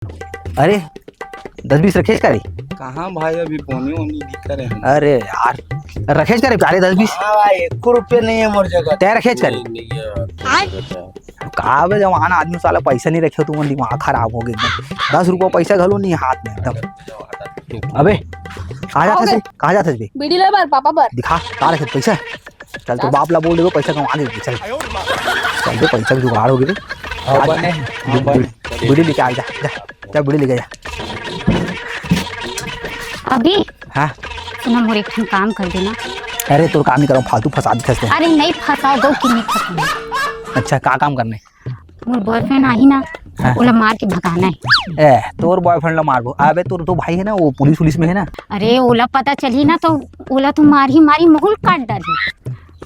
अरे 10-20 रखेश करे। कहाँ भाई अभी पोनी ओनी दिख रहे हैं। अरे यार रखेश करे प्यारे 10-20 हाँ भाई 1 रुपये नहीं है मोर जगह। तय रखेश करे का बे जवान आदमी साला पैसा नहीं रखे तुम दिमाग खराब हो गया एकदम। 10 रुपया पैसा घलो नहीं हाथ में एकदम। अबे कहाँ जाते बे? बीड़ी ले बार पापा पर दिखा कहाँ रखे पैसा। चल तो बाप ला बोल दे पैसा कमा दे। चल चल दे पैसा की जुगाड़ हो गई। बीड़ी लेके आ जा बीड़ी लेके जा। अभी हाँ सुना मोर एक ठन काम कर देना। अरे तो काम ही करो फालतू फसा दिखते। अरे नहीं फंसाओ दो कि नहीं फंसाओ। अच्छा का काम करने? मोर बॉयफ्रेंड आई ना हाँ। ओला मार के भगाना है। तोर बॉयफ्रेंड ला मारबो? अबे तोर तो भाई है ना वो पुलिस में है ना। अरे ओला पता चली ना तो ओला तो मारी महूल काट डाली।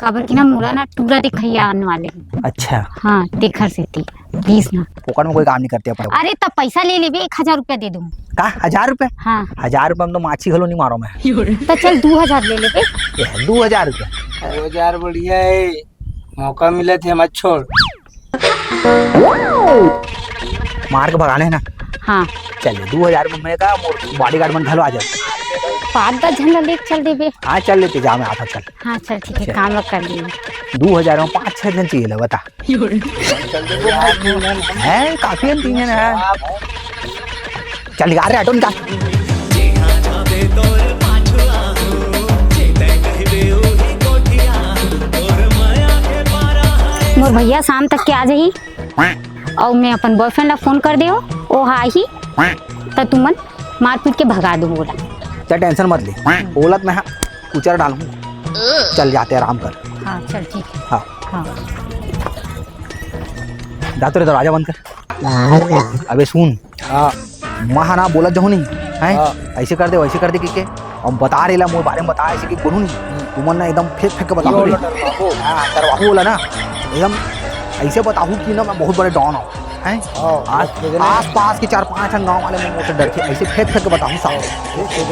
काबर की ना मोला ना टूरा दिखैया आने वाले। अच्छा हाँ देखर से प्लीज ना। पोकर में कोई काम नहीं करते अपन। अरे तब पैसा ले ले 1000 रुपया दे दूँ। का 1000 रुपया? हाँ 1000 रुपया में तो माछी घलो नहीं मारो मैं। तो चल 2000 ले ले 2000 रुपया 2000 बढ़िया है। मौका मिले थे मत छोड़। मार के भगाने है ना। हाँ चलिए 2000 रुपये में का बॉडीगार्ड मन घलो आ जाए। 5-10 झंडा लेके चल दे बे। हाँ चल लेते जा मैं आता। चल हाँ चल ठीक है काम कर लिए। 2000 में 5-6 जन चाहिए ला बता। है काफी हम 3 जन है। चल निकाल रहे ऑटो निकाल। मोर भैया शाम तक के आ जाही और मैं अपन बॉयफ्रेंड ला फोन कर दियो ओ हाँ ही तो तुमन मार पीट के भगा दूँ बोला। चल टेंशन मत ले बोलत मैं कुचर डालूं। चल जाते आराम कर। हाँ चल ठीक है। हाँ हाँ जा तो दरवाजा बंद कर। अबे सुन हाँ महा ना बोलत जाओ नहीं है। ऐसे कर दे वैसे कर दे कि और बता रहे ला मोर बारे में बता ऐसे कि बोलूं नहीं तुमन ना एकदम फेंक के बताओ। दरवाजा बोला ना एकदम ऐसे बताऊँ कि ना मैं बहुत बड़े डॉन हूँ हैं। आस पास के 4-5 गाँव वाले मुझसे डरते ऐसे फेंक के बताऊँ साहब।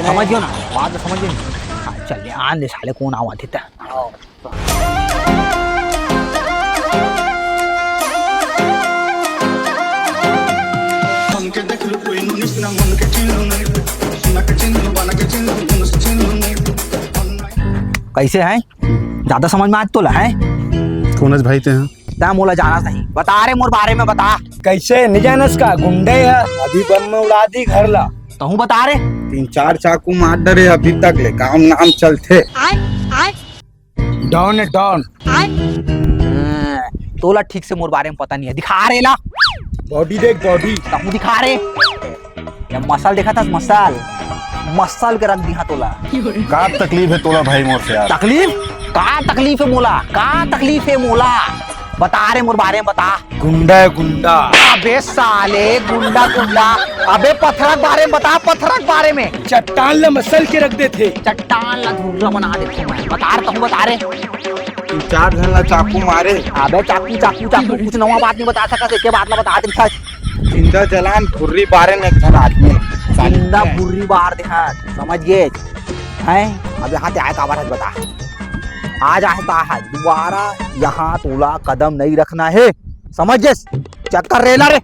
समझियो ना बात समझिए। हाँ चल आन दे साले कौन आवा थे। कैसे हैं ज्यादा समझ में आज तो ला है। कौन भाई ते हैं? ता मोला जाना नहीं बता रहे मोर बारे में बता। कैसे नहीं जानस का गुंडे है अभी बम में उड़ा दी घर ला। तो हूँ बता रहे 3-4 चाकू मार डरे अभी तक ले काम नाम चलते। डॉन है डॉन। तोला ठीक से मोर बारे में पता नहीं है। दिखा रहे ला बॉडी देख बॉडी। कहूँ दिखा रहे या मसल देखा था मसल के रख दिया तोला। का तकलीफ है तोला भाई मोर से यार? तकलीफ है मोला का तकलीफ है मोला बता रहे मोर बारे में बता। गुंडा है गुंडा। अबे साले गुंडा अबे पत्थरक बारे में बता। पत्थरक बारे में चट्टान ला मसल के रख देते। चट्टान ला धुर्रा बना देते मैं बता रहा हूँ। बता रहे 4 जन ला चाकू मारे। अबे चाकू कुछ नवा बात नहीं बता सका। क्या बात ला बता दे सच। जिंदा जलान खुर्री बारे में एक आदमी जिंदा बुर्री बाहर देखा समझ गए हैं। अब यहाँ से आए का बात बता। आज आता है दोबारा यहाँ तोला कदम नहीं रखना है समझ गए। चक्कर रेला रे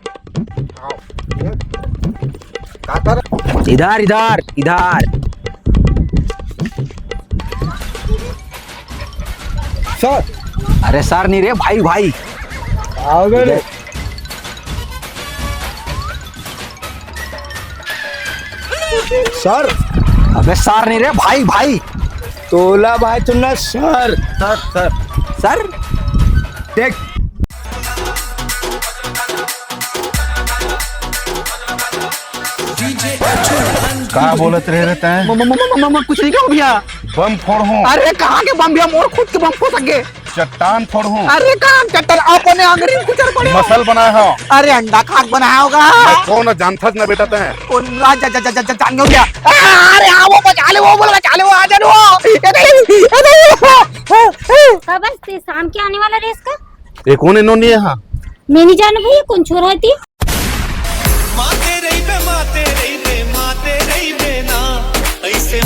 इधर इधर इधर। सर अरे सर नहीं रे भाई भाई। सर अबे सर नहीं रे भाई भाई। तोला भाई तुम ना सर सर सर सर देख का बोलत रहे रहता है? कुछ नहीं कहूँ भैया। बम फोड़ हूँ। अरे कहाँ के बम भैया मोर खुद के बम फोड़ सके। चट्टान फोड़ हूँ। अरे कहाँ चट्टान अपने अंग्रेज कुचर पड़े। मसल बनाया हो। अरे अंडा खाक बनाया होगा। कौन जानता ना बेटा ते? जान गया। अरे हाँ वो बचा ले वो बोल बचा ले वो आ जा कब से शाम के आने वाला रे इसका? ये कौन इन्होंने यहाँ? मैं नहीं जाना भैया कौन छोरा थी। माते रही बे ना ऐसे